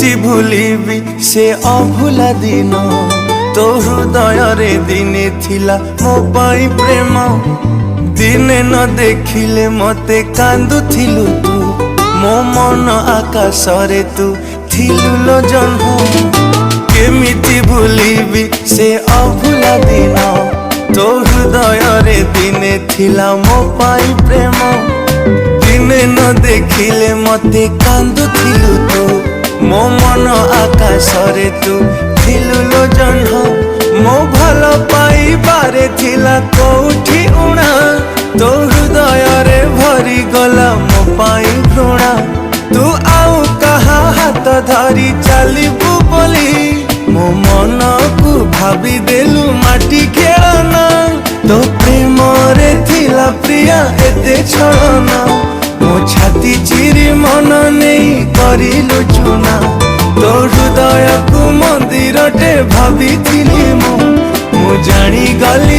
केमिति भूलिबी से अभुला दिन तो हृदय रे दिने थिला मो पाई प्रेम दिने न देखिले मते कांदुथिलु तू मो मन आकाश रे तू थिलु लो जन्म केमिति भूलिबी से अभुला दिन तो हृदय रे दिने थिला मो पाई प्रेम दिने न देखिले मते कांदुथिलु तू मो मन आकाश रे तू थिलु लो जन्म मो भल पाई बारे थिला कोठी उणा तो हृदय रे भरी गला मो पाई घृणा तू आउ कहा हाथ धरी चलिबू बोली मो मन को भाभी देलु माटी खेलना तो प्रेम रे थिला प्रिया एते छलना मो छाती चिरी मन नहीं करिलु चुना तो हृदय को मंदिर टे भाभी मु जानी गली